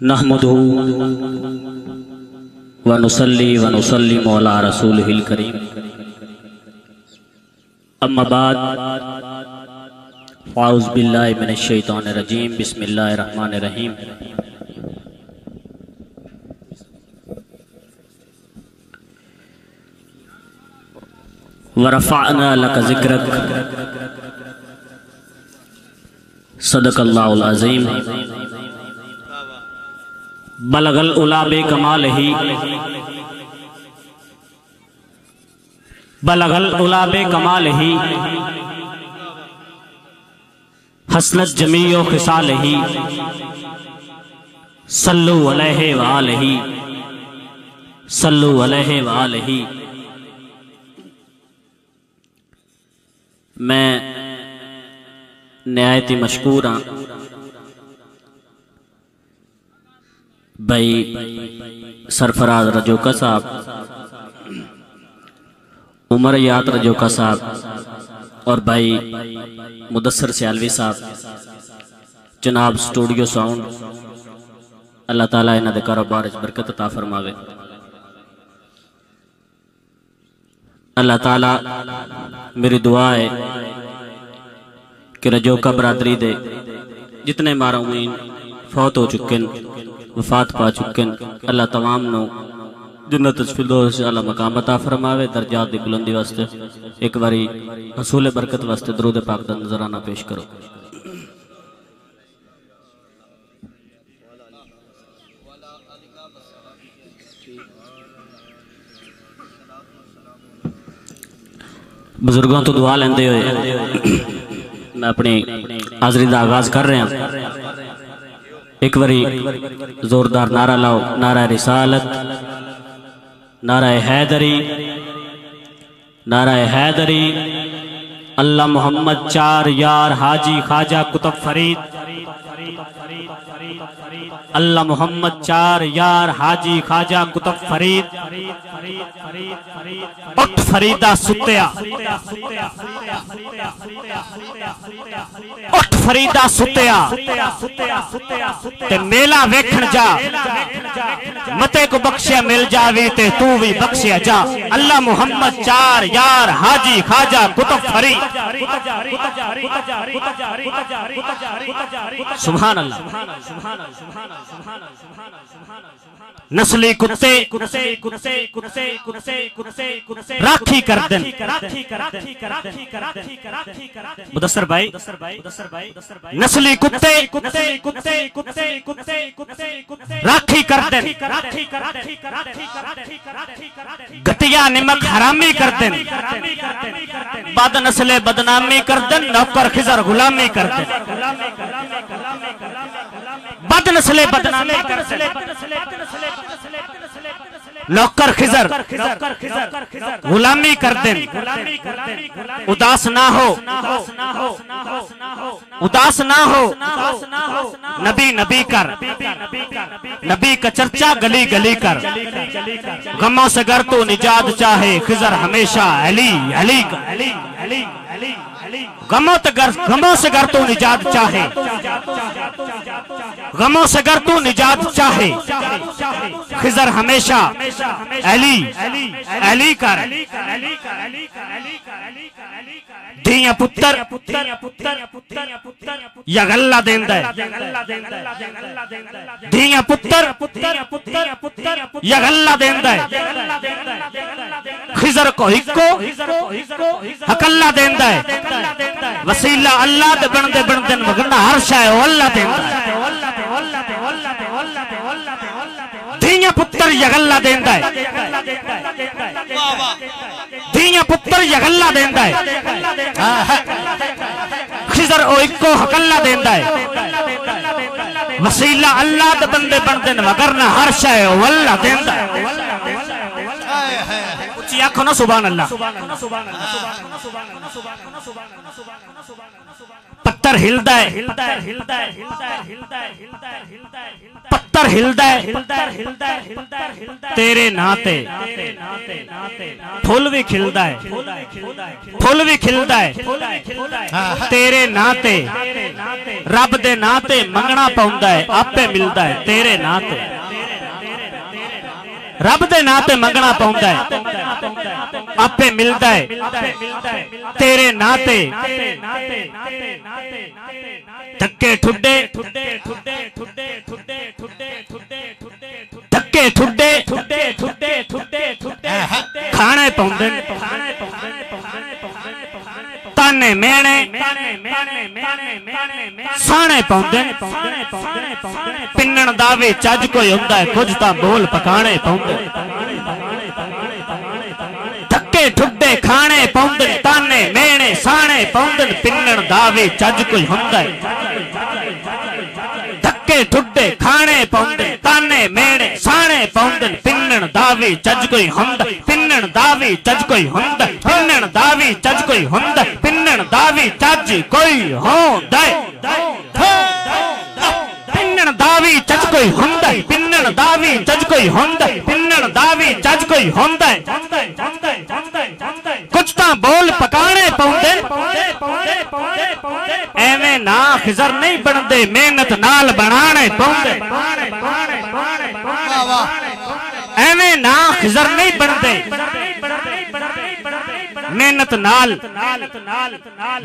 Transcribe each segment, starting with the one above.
नहमदुहु व नुसल्ली व नुसल्लिमु अला रसूलिहिल करीम। अम्मा बाद फ़ाउज़ बिल्लाहि मिनश शैतानिर रजीम। बिस्मिल्लाहिर रहमानिर रहीम। व रफ़अना लका ज़िक्रक सदक़ल्लाहुल अज़ीम। बलगल उला बे कमालही बलगल उला बे कमालही हसनत जमीओ खिसालही सल्लु अलैहि व आलिही सल्लु अलैहि व आलिही। मैं निहायत ही मशकूर हाँ भाई सरफराज रजोका साहब, उमर याद रजोका साहब और भाई मुदस्सर सियालवी साहब, जनाब स्टूडियो साउंड। अल्लाह ताला इन्हां दे कारोबार च बरकत अता फरमावे। अल्लाह ताला मेरी दुआ है कि रजोका बरादरी दे जितने मारूमीन फौत हो चुके वफात पा चुके अल्लाह तमाम नो जन्नत फिरदौस आला मकाम अता फरमावे। दर्जात दी बुलंदी वास्ते एक बारी हसूल बरकत वास्ते दरूद पाक दा नजराना पेश करो। बुजुर्गों तो दुआ लेंदे हुए मैं अपनी हाजरी का आगाज कर रहा। एक बारी जोरदार नारा लाओ, नारा रिसालत, नारा हैदरी, नारा हैदरी। अल्लाह मोहम्मद चार यार हाजी ख्वाजा कुतुब फरीद, अल्लाह मोहम्मद चार यार हाजी ख्वाजा कुतुब फरीद। उठ फरीदा सुत्या, उठ फरीदा सुत्या ते मेला वेखण जा, मते को बख्शिया मिल जावे ते तू भी बख्शिया जा। अल्लाह मोहम्मद चार यार हाजी ख्वाजा कुतुब फरीद। सुभान अल्लाह। नस्ली कुत्ते राखी कर देन। मुदस्सर भाई, नस्ली कुत्ते राखी कर देन, गतिया निमक हरामी कर देन, बद नस्ले बदनामी कर देन, नौकर खिजर गुलामी कर देन। बद नस्ले बदनामी कर देन, नौकर खिजर गुलामी कर देन। उदास ना हो, उदास ना हो, नबी नबी कर, नबी का चर्चा गली गली कर। गमों से गर तू निजात चाहे खिजर हमेशा अली अली अली अली अली। गमों से गर तू निजात चाहे, गमों से गर तू निजात चाहे खिजर हमेशा अली अली कर। धिया पुत्र या गल्ला देंदा है, धिया पुत्र या गल्ला देंदा है। खिजर को हिक्को हकल्ला देंदा है। वसीला अल्लाह दे बनदे बनदे वगना हर शय अल्लाह देंदा है। धिया पुत्र यगल्ला देंदा है, धिया पुत्र यगल्ला देंदा है। खिजर ओ इक्को हकल्ला देंदा है। वसीला अल्लाह दे बंदे बनदे वगरना हर शय अल्लाह देंदा है। उच्ची आखो ना सुभान अल्लाह। पत्थर हिलदा है, पत्थर हिलदा है तेरे नाते, फुल भी खिलदा है, फुल भी खिलदा है तेरे नाते, रब दे नाते मंगना पाउंदा है आपे मिलदा है तेरे नाते, रब दे नाते मंगना पाउंदा है आपे मिलदा है तेरे नाते। धक्के ठुड्डे धक्के ठुड्डे खाने पाउंदे, ताने मेणे साने पाउंदे, पिन्नण दा वी चज कोई हुंदा है कुछ तां बोल पकाने पाउंदे। धक्के ठुड्डे खाने पाउंदे, ताने मेणे साने पाउंदे, पिन्नण दा वी चज कोई हुंदा है। धक्के ठुड्डे खाने पाउंदे, ताने मेणे साने पाउंदे, पिन्नण दा वी चज कोई हुंदा, पिन्नण दा वी चज कोई हुंदा, पिन्नण दा वी चज कोई हुंदा, पिन्नण दा वी चज कोई हुंदा, पिन्नण दा वी चज कोई हुंदा, पिन्नण दा वी चज कोई हुंदा, पिन्नण दा वी चज कोई हुंदा। कुछ तां बोल पकाने पाउंदे, एवें ना खिजर नहीं बनदे मेहनत नाल बनाने पाउंदे, एवें ना खिजर नहीं बनदे मेहनत नाल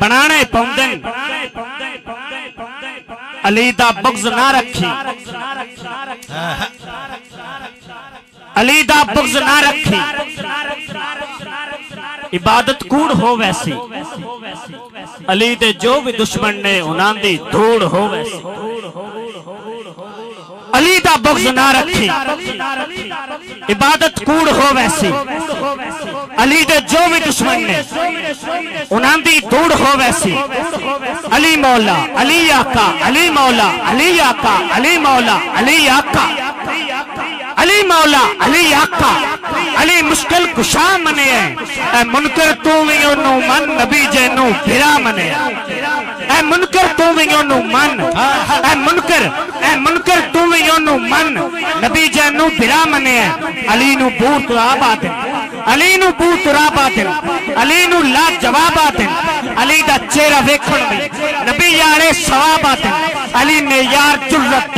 बनाने पाउंदे। अली दा बुग़्ज़ ना रखी, अली दा बुग़्ज़ ना रखी, इबादत कूड़ हो वैसी, अली दे जो भी दुश्मन ने उन्हां दी धूड़ हो वैसी। अली दा बुग़्ज़ ना रखी, इबादत कूड़ हो वैसी, अली दे जो भी दुश्मन ने उन्हां दी धूड़ हो वैसी। अली मौला अली आका, अली मौला अली आका, अली मौला अली आका, अली मौला अली आका, अली मुश्किल कुशा मने है, मुनकर तू भी ओनू मन नबी जैनू फिरा मने, ऐ मुनकर तू भी ओनू मन, ऐ मुनकर तू भी ओनू मन नबी जैनू फिरा मने। अली नू बूर तुराबा दे, अली नू बूर तुराबा दे, अली नू ला जवाबा दे, अली दा चेहरा वेखण दी नबी यारे सवाबा दे। अली ने यार जुर्रत,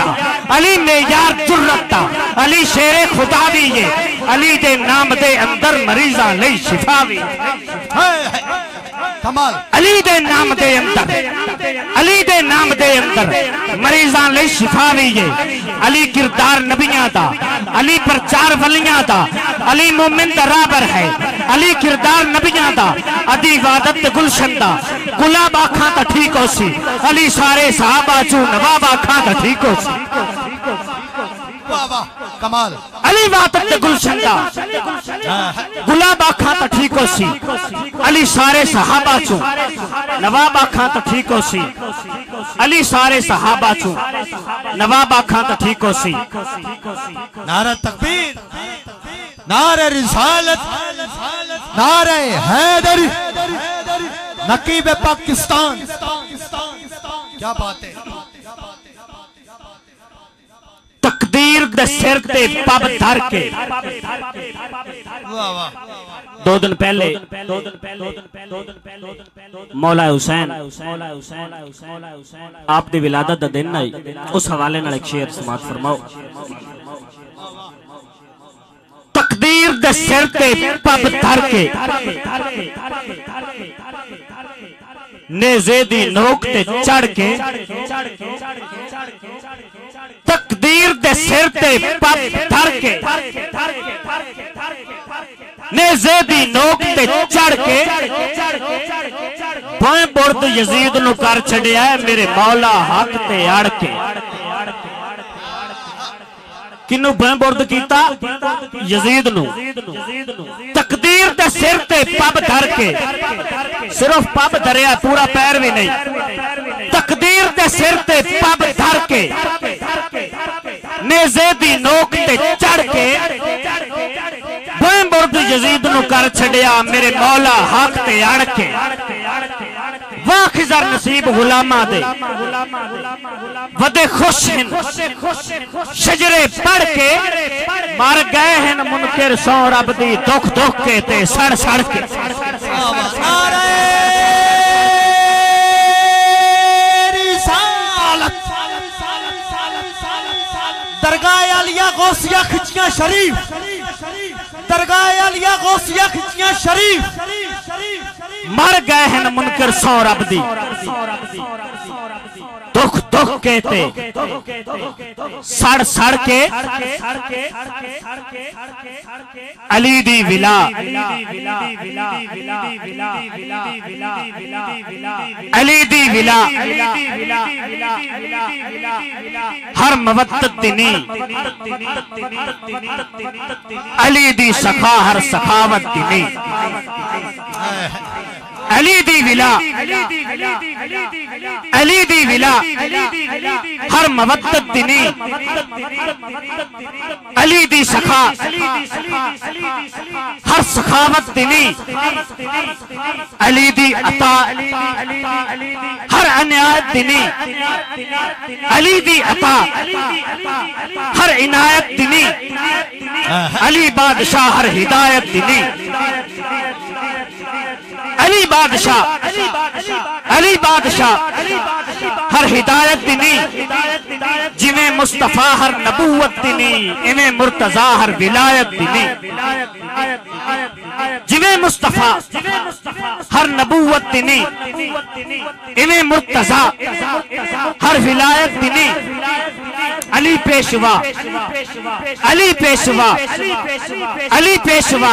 अली ने यार जुर्रत, अली शेरे खुदा भी ये, अली दे नाम दे अंदर मरीज़ां लई शिफा भी। कमाल अली दे नाम दे अंदर, अली दे नाम दे अंदर मरीज़ां लई शिफा भी ये। अली किरदार नबियां दा, अली प्रचार वलियां दा, अली मोमिन दा राबर है, अली किरदार नबियां दा, अदी इबादत ते गुलशन दा, गुलाब आखां ता ठीक हो सी, अली सारे सहाबा चू नवाब आखां ता ठीक हो सी। कमाल अली इबादत ते गुलशन दा, गुलाब आखां ता ठीक हो सी, अली सारे सहाबा चू नवाब आखां ता ठीक हो सी, अली सारे सहाबा चू नवाब आखां ता ठीक हो सी। नारा तकबीर, नारे रिसालत, नारे हैदरी, नकीब पाकिस्तान। क्या बात है। तकदीर दे सिर ते पब धर के, दो दिन पहले मौला हुसैन आप दी विलादत दा दिन आई, उस हवाले नाल एक शेर समात फरमाओ। तकदीर दे सिर ते पब धर के, नेज़े दी नोक ते चढ़ के, तकदीर दे सिर ते पब धर के, नेज़े दी नोक ते चढ़ के, भोए बुर्द यजीद नू कर छड़िया मेरे मौला हक ते अड़ के। किनू भोए बुर्द कीता? यजीद नू। तकदीर दे सिर ते पब धर के, सिर्फ पब धरिया पूरा पैर भी नहीं, तकदीर दे सिर ते पब धर के, नेज़े दी नोक ते चढ़ के, भोए बुर्द यजीद नु कर छड़िया मेरे मौला हक ते अड़ के वाह खिजर नसीब गुलामा दे वदे खुश हैं शजरे पढ़ के मर गए हैं मुनकिर सौ रब दी दुख दुख के ते सड़ सड़ के दरगाह आलिया गौसिया खिचिया शरीफ दरगाह आलिया गौसिया खिचिया शरीफ मर गए हैं मुनकर सौ रब दी दुख दुख के ते सड़ सड़ के अली दी विला अली दी विला हर मवत्तत दिनी अली दी सखा हर सखावत दिनी अली दी विला अली दी विला हर मवत्तत दिनी अली दी सखा हर सखावत दिनी अली दी अता हर अनायत दिनी अली दी अता हर इनायत दिनी अली बादशाह हर हिदायत दिनी अली बादशाह हर हिदायत दिनी जिमें मुस्तफा हर नबूवत दिनी इमें मुर्तजा हर विलायत दिनी जिमें मुस्तफा हर नबूवत दिनी इमें मुर्तजा हर विलायत दिनी अली पेशवा अली पेशवा अली पेशवा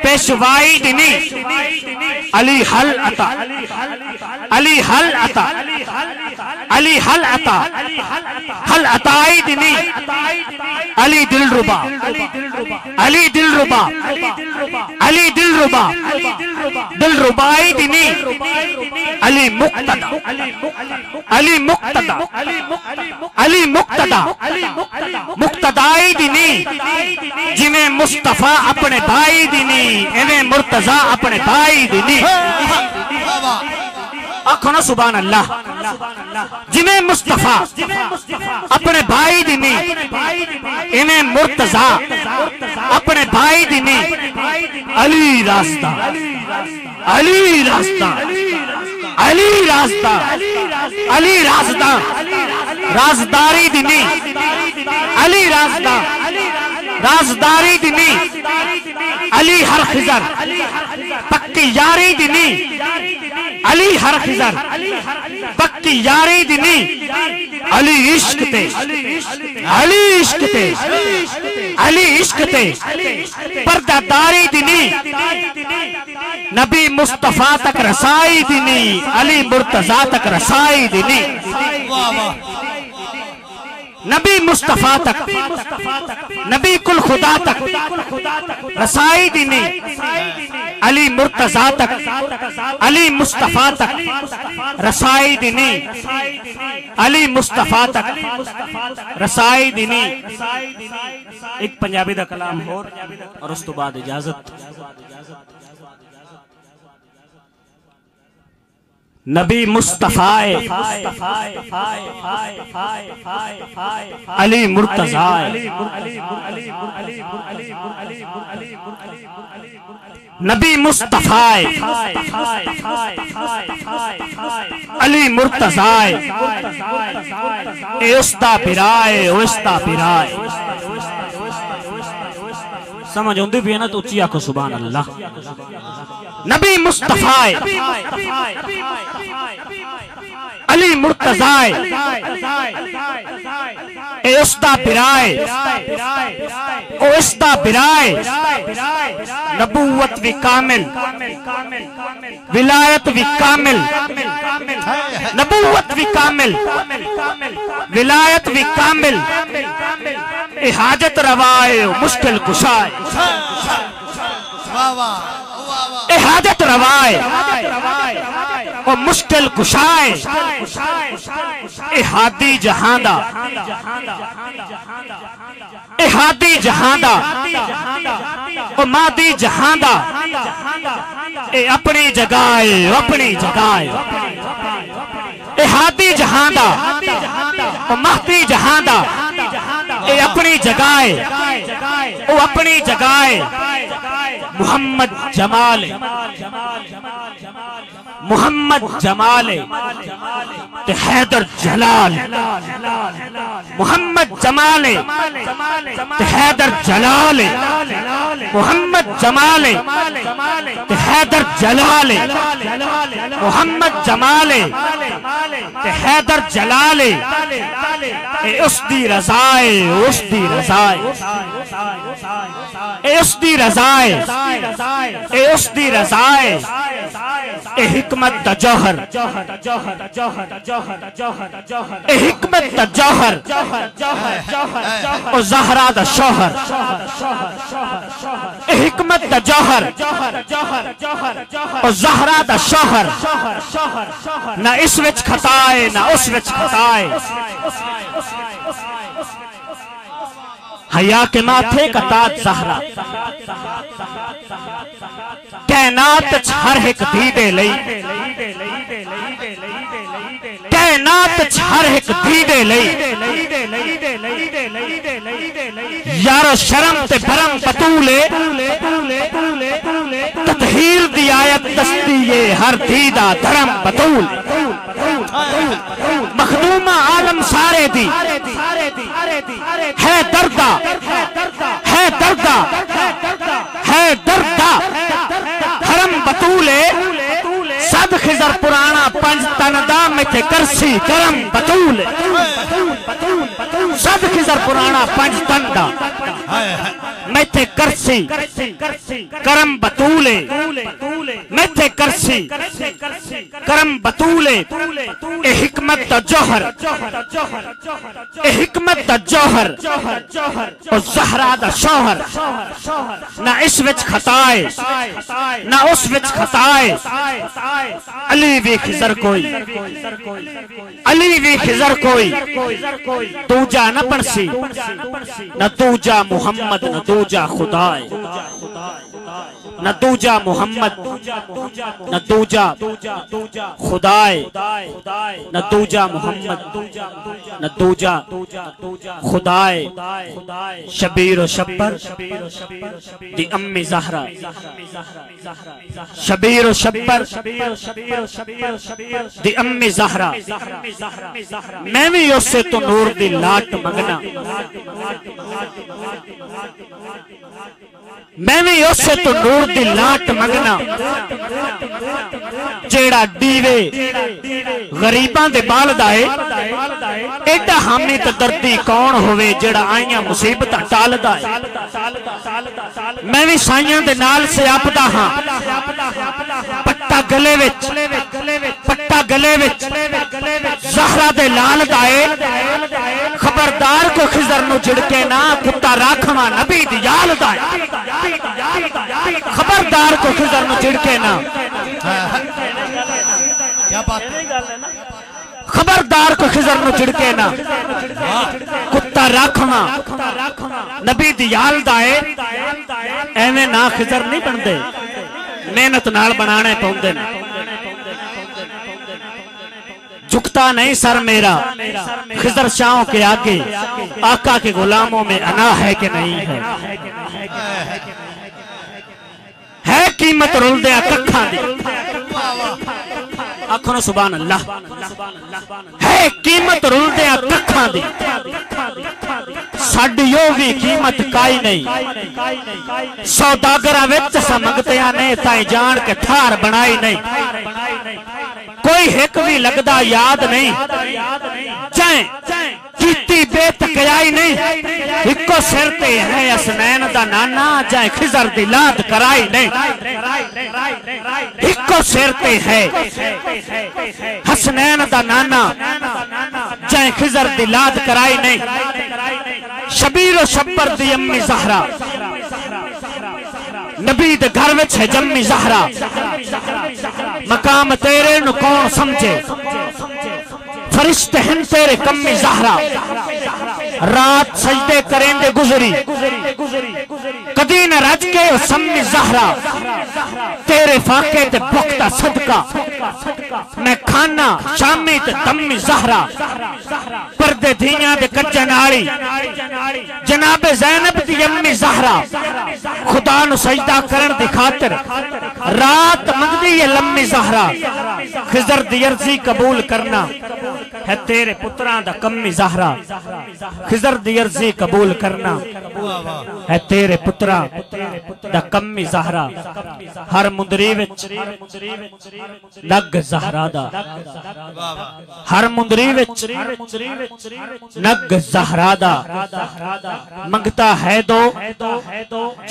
पेशवाई दिनी अली हल अता अली हल अता अली हल अता हल अताई दिनी अली दिलरुबा अली दिलरुबा अली दिलरुबा दिलरुबाई दिनी अली मुक्तदा अली मुक्तदा अली मुक्तदा मुक्तदाई दिनी जिमें मुस्तफा अपने भाई दिनी इवें मुर्तजा अपने भाई दिनी आखो ना सुभान अल्लाह जिमें मुस्तफा अपने भाई दिनी इवें मुर्तजा अपने भाई दिनी अली रास्ता अली रास्ता अली रास्ता अली रास्ता राजदारी दिनी अली रास्ता राजदारी दिनी अली हर खिजर पक्की यारी दिनी अली हर खिजर पक्की यारी दिनी अली इश्क ते अली इश्क ते अली इश्क ते पर्दादारी दिनी नबी मुस्तफा तक रसाई दिनी अली मुर्तजा तक रसाई दिनी नबी मुस्तफा तक नबी कुल खुदा तक रसाई दिनी अली मुर्तजा तक अली मुस्तफा तक रसाई दिनी अली मुस्तफा तक रसाई दिनी। एक पंजाबी दा कलाम होर और उस तो बाद इजाजत। नबी मुस्तफाए अली मुर्तज़ा नबी मुस्तफाए अली मुर्तज़ा उस्ता पिराए उस्ता पिराए। समझ आती भी है ना तो उच्ची आखो सुभान अल्लाह। नबी मुस्तफाए अली मुर्तज़ाए उस्ता पिराए उस्ता पिराए। नबूवत भी कामिल विलायत भी कामिल नबूवत भी कामिल विलायत भी कामिल। हाजत रवाए मुश्किल कुशाए हाजत रवाए ओ मुश्किल कुशाए ए हादी जहां दा ए हादी जहां दा ओ मादी जहां दा ए अपनी जगाए अपनी जगाए ए हादी जहां दा ओ महदी जहां दा ए अपनी जगाए ओ अपनी जगाए मोहम्मद जमाल मोहम्मद जमाल ते हैदर जलाल मोहम्मद जमाल ते हैदर जलाल मोहम्मद जमाल ते हैदर जलाल मोहम्मद जमाल ते हैदर जलाल उसदी रज़ाए उसदी रज़ाए उसदी रज़ाए उसदी रज़ाए ए हिकमत दा जौहर ए हिकमत दा जौहर ओ ज़हरा दा शौहर ए हिकमत दा जौहर ओ ज़हरा दा शौहर ना इस विच खताए ना उस विच खताए हया के माथे का ताज ज़हरा कैनात हर एक दीदे लई कैनात हर एक दीदे लई यारो शर्म ते भरम बतूले ततहीर दी आयत दस्ती ये हर दीदा धर्म बतूल मखदूमा आलम सारे दी है दर्दा है दर्दा है दर्दा धर्म बतूले सद खिजर पुराना पंज तनदा में थे करसी करम बतूले सद खिजर पुराना पंज तनदा में थे करसी करम बतूले में थे करसी करम बतूले ए हिकमत दा जौहर ए हिकमत दा जौहर ओ ज़हरा दा शौहर ना इस विच खताए ना उस विच खताए अली भी खिजर कोई अली भी खिजर कोई दूजा न पड़सी न दूजा मुहम्मद न दूजा खुदाए न दूजा मुहम्मद न दूजा खुदाए न दूजा मुहम्मद न दूजा खुदाए शबीर व शब्बर दी अम्मी ज़हरा शबीर व शब्बर दी अम्मी ज़हरा मैं भी उससे तो नूर दी लाट मंगना मैं भी उससे तो नूर दी लाट मंगना जेड़ा दीवे गरीबां दे बालदा है एडा हामी ते दर्दी कौन होवे जेड़ा आईयां मुसीबतां टालदा है मैं भी साइयां दे नाल से आपदा हां पट्टा गले विच पट्टा गले विच ज़हरा दे लाल दा है खबरदार को खिजर नु झिड़के ना कुत्ता राखवा नबी दी याल दा है खबरदार को खिजर नु झिड़के ना क्या बात है खबरदार को खिजर नु झिड़के ना कुत्ता राखवा नबी दी याल दा है एवें ना खिजर नहीं बनदे मेहनत नाल बनाने पौंदे ने झुकता नहीं सर मेरा खिजर शाहों के आगे आका के गुलामों में अना है कि नहीं है कीमत रुलदे कखा दी आखो सुभान अल्लाह है कीमत रुलदे कखा दी साडी ओ भी कीमत काई नहीं सौदागरा विच समगते ने ताई जान के ठार बनाई नहीं कोई हिक भी लगदा याद नहीं चाहे कीती बेतकयाई नहीं इको सिर ते है हसनैन दा नाना चाहे खिजर दी लाद कराई नहीं इको सिर ते है हसनैन दा नाना चाहे खिजर दी लाद कराई नहीं शबीर व शब्बर दी अम्मी ज़हरा नबी दे घर विच है जम्मी ज़हरा, मकाम तेरे नु कौन समझे, फरिश्ते हैं तेरे कम्मी ज़हरा, रात सजदे करेंदे गुजरी, कदी न रज के सम्मी ज़हरा, तेरे फाके ते पुख्ता सदका, मैं खाना शामी ते दम्मी ज़हरा, पर्दे धीया दे कच्चे नाली, जनाबे ज़ैनब दी अम्मी ज़हरा, खुदा नु सजदा करन दी खातिर रात मंगदी है लम्मी ज़हरा, खिज़र दी अर्ज़ी कबूल करना है तेरे पुत्रां दा कम्मी ज़हरा, खिज़र दी अर्ज़ी कबूल करना है तेरे पुत्रां दा कम्मी ज़हरा, हर मुंदरी विच नग ज़हरा दा, हर मुंदरी विच नग ज़हरा दा, मंगता है दो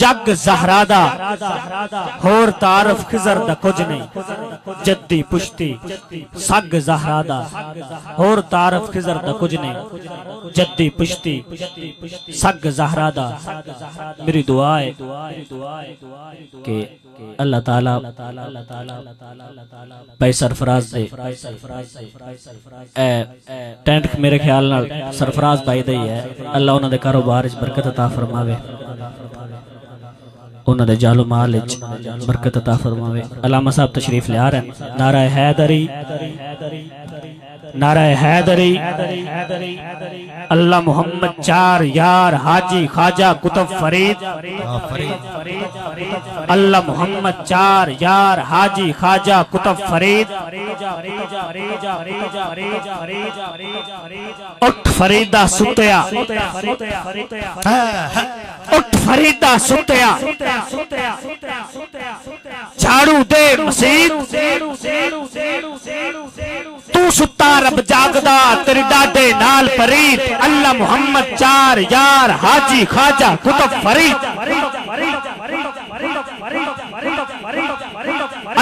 जग ज़हरा दा, होर तारफ खिज़र दा कुछ नहीं, जद्दी पुश्ती सग ज़हरा दा, होर तारफ खिज़र दा कुछ नहीं, जद्दी पुश्ती सग ज़हरा दा। मेरी दुआ है कि अल्लाह ताला भाई सरफराज दे टेंट मेरे ख्याल नाल सरफराज भाई दे ही है, अल्लाह उन्हां दे कारोबार च बरकत अता फरमावे, उन्हां दे जालो माल च बरकत अता फरमावे। अल्लामा साहब तशरीफ ले आ रहे हैं। नारा हैदरी, नारा हैदरी, अल्लाह मोहम्मद चार यार हाजी ख्वाजा कुतुब फरीद, अल्लाह मोहम्मद चार यार हाजी ख्वाजा कुतुब फरीद, उठ फरीदा सुतया, उठ फरीदा सुतया, झाड़ू दे मसीद, तू सुता रब जागदा तेरे डाडे नाल फरीद, अल्लाह मोहम्मद चार यार हाजी ख्वाजा कुतुब फरीद,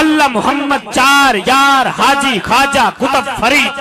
अल्लाह मोहम्मद चार यार हाजी ख्वाजा कुतुब फरीद।